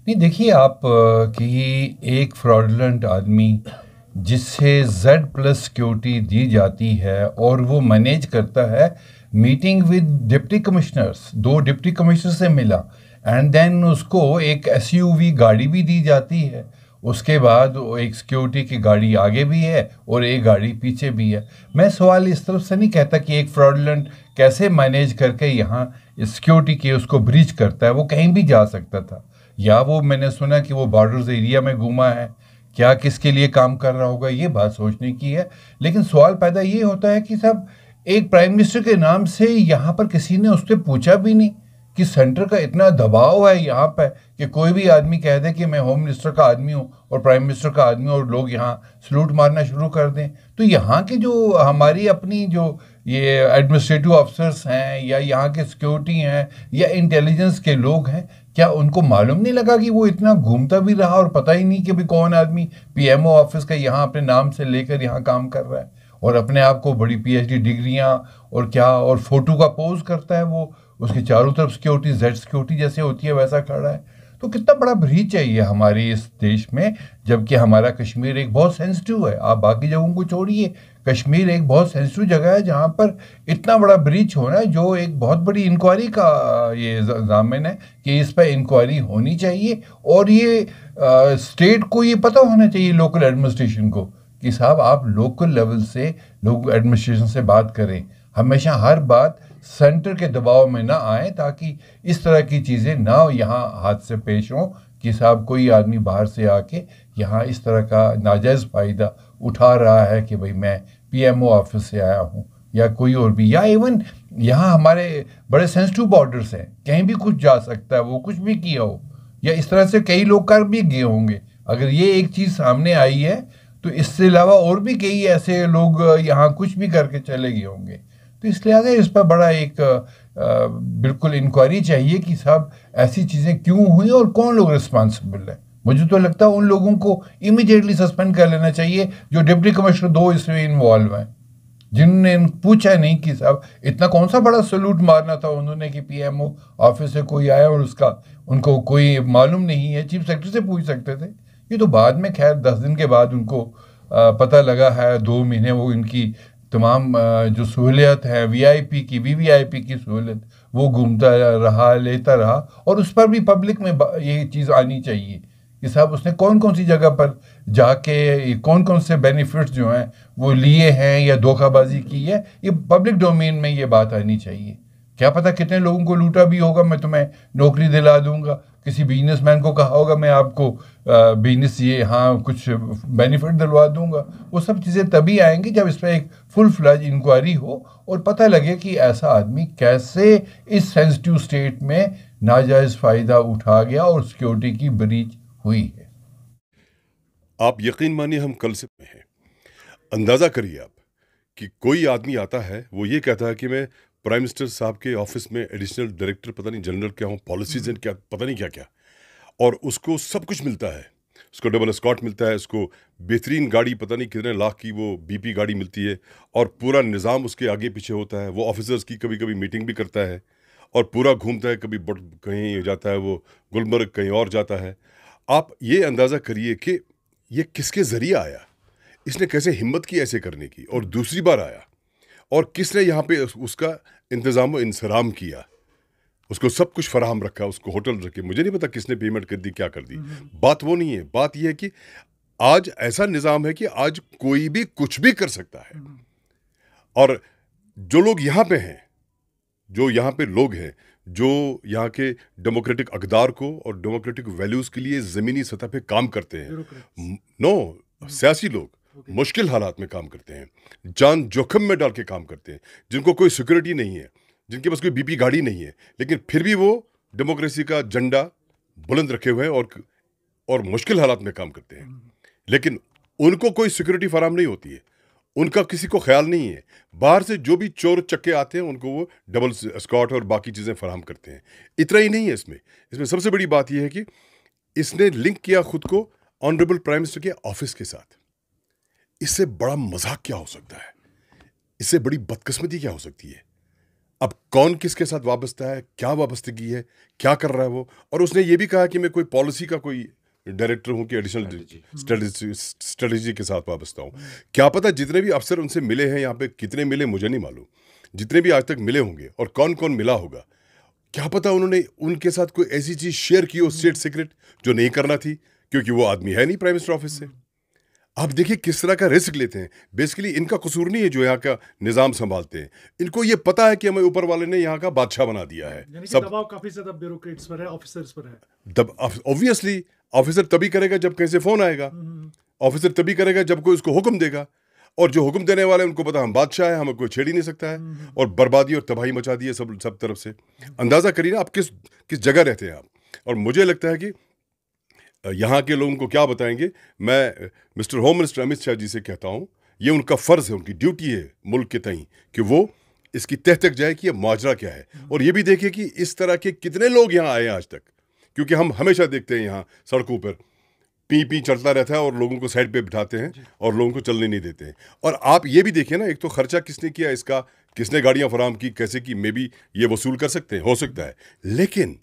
नहीं, देखिए आप कि एक फ्रॉडलेंट आदमी जिससे जेड प्लस सिक्योरिटी दी जाती है और वो मैनेज करता है मीटिंग विद डिप्टी कमिश्नर्स, दो डिप्टी कमिश्नर से मिला, एंड देन उसको एक एसयूवी गाड़ी भी दी जाती है। उसके बाद वो एक सिक्योरिटी की गाड़ी आगे भी है और एक गाड़ी पीछे भी है। मैं सवाल इस तरफ से नहीं कहता कि एक फ्रॉडलेंट कैसे मैनेज करके यहाँ सिक्योरिटी की उसको ब्रीच करता है, वो कहीं भी जा सकता था। या वो मैंने सुना कि वो बॉर्डर्स एरिया में घूमा है, क्या किसके लिए काम कर रहा होगा, ये बात सोचने की है। लेकिन सवाल पैदा ये होता है कि साहब, एक प्राइम मिनिस्टर के नाम से यहाँ पर किसी ने उससे पूछा भी नहीं कि सेंटर का इतना दबाव है यहाँ पे कि कोई भी आदमी कह दे कि मैं होम मिनिस्टर का आदमी हूँ और प्राइम मिनिस्टर का आदमी हूँ, और लोग यहाँ सलूट मारना शुरू कर दें। तो यहाँ की जो हमारी अपनी जो ये एडमिनिस्ट्रेटिव ऑफिसर्स हैं या यहाँ के सिक्योरिटी हैं या इंटेलिजेंस के लोग हैं, क्या उनको मालूम नहीं लगा कि वो इतना घूमता भी रहा और पता ही नहीं कि भाई कौन आदमी पीएमओ ऑफिस का यहाँ अपने नाम से लेकर यहाँ काम कर रहा है और अपने आप को बड़ी पीएचडी डिग्रियां और क्या और फोटो का पोज करता है, वो उसके चारों तरफ सिक्योरिटी जेड सिक्योरिटी जैसे होती है वैसा खड़ा है। तो कितना बड़ा ब्रीच है ये हमारे इस देश में, जबकि हमारा कश्मीर एक बहुत सेंसिटिव है। आप बाकी जगहों को छोड़िए, कश्मीर एक बहुत सेंसिटिव जगह है जहाँ पर इतना बड़ा ब्रीच होना है, जो एक बहुत बड़ी इंक्वायरी का ये जामिन है कि इस पर इंक्वायरी होनी चाहिए। और ये स्टेट को ये पता होना चाहिए, लोकल एडमिनिस्ट्रेशन को, कि साहब आप लोकल लेवल से लोग एडमिनिस्ट्रेशन से बात करें, हमेशा हर बात सेंटर के दबाव में ना आए, ताकि इस तरह की चीज़ें ना यहाँ हाथ से पेश हों कि साहब कोई आदमी बाहर से आके यहाँ इस तरह का नाजायज़ फ़ायदा उठा रहा है कि भाई मैं पीएमओ ऑफिस से आया हूँ या कोई और भी, या इवन यहाँ हमारे बड़े सेंसिटिव बॉर्डर्स हैं, कहीं भी कुछ जा सकता है, वो कुछ भी किया हो, या इस तरह से कई लोग कर भी गए होंगे। अगर ये एक चीज़ सामने आई है तो इससे अलावा और भी कई ऐसे लोग यहाँ कुछ भी करके चले गए होंगे। तो इस लिहाजा इस पर बड़ा एक बिल्कुल इंक्वायरी चाहिए कि साहब ऐसी चीज़ें क्यों हुई और कौन लोग रिस्पॉन्सिबल है। मुझे तो लगता है उन लोगों को इमीडिएटली सस्पेंड कर लेना चाहिए जो डिप्टी कमिश्नर दो इसमें इन्वॉल्व हैं, जिनने पूछा नहीं कि साहब इतना कौन सा बड़ा सलूट मारना था उन्होंने कि पीएमओ ऑफिस से कोई आया और उसका उनको कोई मालूम नहीं है। चीफ सेक्रेटरी से पूछ सकते थे। ये तो बाद में, खैर 10 दिन के बाद उनको पता लगा है, 2 महीने वो इनकी तमाम जो सहूलियत है वीआईपी की वीवीआईपी की सहूलियत वो घूमता रहा, लेता रहा, और उस पर भी पब्लिक में ये चीज़ आनी चाहिए कि साहब उसने कौन कौन सी जगह पर जाके कौन कौन से बेनिफिट्स जो हैं वो लिए हैं या धोखाबाजी की है, ये पब्लिक डोमेन में ये बात आनी चाहिए। क्या पता कितने लोगों को लूटा भी होगा, मैं तुम्हें नौकरी दिला दूंगा, किसी बिजनेसमैन को कहा होगा मैं आपको बिजनेस ये हाँ कुछ बेनिफिट दिलवा दूंगा। वो सब चीज़ें तभी आएंगी जब इस पर एक फुल फ्लैज इंक्वायरी हो और पता लगे कि ऐसा आदमी कैसे इस सेंसिटिव स्टेट में नाजायज़ फ़ायदा उठा गया और सिक्योरिटी की ब्रीच हुई है। आप यकीन मानिए हम कल से हैं। अंदाज़ा करिए आप कि कोई आदमी आता है, वो ये कहता है कि मैं प्राइम मिनिस्टर साहब के ऑफिस में एडिशनल डायरेक्टर, पता नहीं जनरल क्या हूँ, पॉलिसीज एंड क्या पता नहीं क्या क्या, और उसको सब कुछ मिलता है। उसको डबल स्कॉट मिलता है, उसको बेहतरीन गाड़ी पता नहीं कितने लाख की वो बीपी गाड़ी मिलती है, और पूरा निज़ाम उसके आगे पीछे होता है। वो ऑफिसर्स की कभी कभी मीटिंग भी करता है और पूरा घूमता है, कभी कहीं जाता है, वो गुलमर्ग कहीं और जाता है। आप ये अंदाज़ा करिए कि ये किसके ज़रिए आया, इसने कैसे हिम्मत की ऐसे करने की, और दूसरी बार आया और किसने यहाँ पे उसका इंतज़ाम व इंसराम किया, उसको सब कुछ फराहम रखा, उसको होटल रखे। मुझे नहीं पता किसने पेमेंट कर दी, क्या कर दी। बात वो नहीं है, बात यह है कि आज ऐसा निज़ाम है कि आज कोई भी कुछ भी कर सकता है। और जो लोग यहाँ पे हैं, जो यहाँ पे लोग हैं, जो यहाँ के डेमोक्रेटिक अक़दार को और डेमोक्रेटिक वैल्यूज़ के लिए ज़मीनी सतह पे काम करते हैं, नो सियासी लोग मुश्किल हालात में काम करते हैं, जान जोखिम में डाल के काम करते हैं, जिनको कोई सिक्योरिटी नहीं है, जिनके पास कोई बीपी गाड़ी नहीं है, लेकिन फिर भी वो डेमोक्रेसी का झंडा बुलंद रखे हुए हैं और मुश्किल हालात में काम करते हैं। लेकिन उनको कोई सिक्योरिटी फराहम नहीं होती है, उनका किसी को ख्याल नहीं है। बाहर से जो भी चोर चक्के आते हैं उनको वो डबल स्कॉट और बाकी चीज़ें फराहम करते हैं। इतना ही नहीं है, इसमें सबसे बड़ी बात यह है कि इसने लिंक किया खुद को ऑनरेबल प्राइम मिनिस्टर के ऑफिस के साथ। इससे बड़ा मजाक क्या हो सकता है, इससे बड़ी बदकिस्मती क्या हो सकती है। अब कौन किसके साथ वाबस्ता है, क्या वाबस्तगी है, क्या कर रहा है वो। और उसने ये भी कहा कि मैं कोई पॉलिसी का कोई डायरेक्टर हूं कि एडिशनल स्ट्रेटजी के साथ वाबस्ता हूं। क्या पता जितने भी अफसर उनसे मिले हैं यहाँ पे, कितने मिले मुझे नहीं मालूम, जितने भी आज तक मिले होंगे और कौन कौन मिला होगा, क्या पता उन्होंने उनके साथ कोई ऐसी चीज शेयर की हो, स्टेट सीक्रेट, जो नहीं करना थी, क्योंकि वो आदमी है नहीं प्राइम मिनिस्टर ऑफिस से। आप देखिए किस तरह का रिस्क लेते हैं। बेसिकली इनका कसूर नहीं है जो यहाँ का निज़ाम संभालते हैं, इनको ये पता है कि हमें ऊपर वाले ने यहाँ का बादशाह बना दिया है। यानी कि सब दबाव काफी ज्यादा ब्यूरोक्रेट्स पर है, ऑफिसर्स पर है। दब ऑब्वियसली ऑफिसर तभी करेगा जब कहीं से फोन आएगा, ऑफिसर तभी करेगा जब कोई उसको हुक्म देगा, और जो हुक्म देने वाले उनको पता हम बादशाह है, हमें कोई छेड़ ही नहीं सकता है, और बर्बादी और तबाही मचा दी है सब सब तरफ से। अंदाजा करिए ना आप किस किस जगह रहते हैं आप। और मुझे लगता है कि यहाँ के लोगों को क्या बताएंगे। मैं mister home minister Amit Shah ji से कहता हूँ, ये उनका फ़र्ज़ है, उनकी ड्यूटी है मुल्क के तई कि वो इसकी तह तक जाए कि ये माजरा क्या है, और ये भी देखे कि इस तरह के कितने लोग यहाँ आए हैं आज तक। क्योंकि हम हमेशा देखते हैं यहाँ सड़कों पर पी पी चलता रहता है और लोगों को साइड पे बिठाते हैं और लोगों को चलने नहीं देते हैं। और आप ये भी देखिए ना, एक तो खर्चा किसने किया इसका, किसने गाड़ियाँ फराहम की, कैसे की, मे बी ये वसूल कर सकते हैं, हो सकता है। लेकिन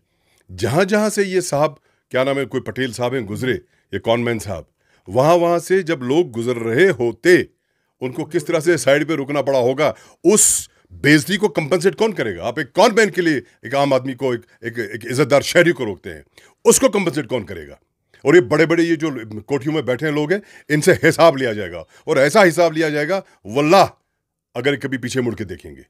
जहाँ जहाँ से ये साहब, क्या नाम है, कोई पटेल साहब हैं गुजरे, ये कॉनमैन साहब, वहाँ से जब लोग गुजर रहे होते, उनको किस तरह से साइड पे रुकना पड़ा होगा, उस बेइज्जती को कंपनसेट कौन करेगा। आप एक कॉनमैन के लिए एक आम आदमी को, एक इज्जतदार शहरी को रोकते हैं, उसको कंपनसेट कौन करेगा। और ये बड़े बड़े ये जो कोठियों में बैठे लोग हैं, इनसे हिसाब लिया जाएगा, और ऐसा हिसाब लिया जाएगा वल्लाह अगर कभी पीछे मुड़ के देखेंगे।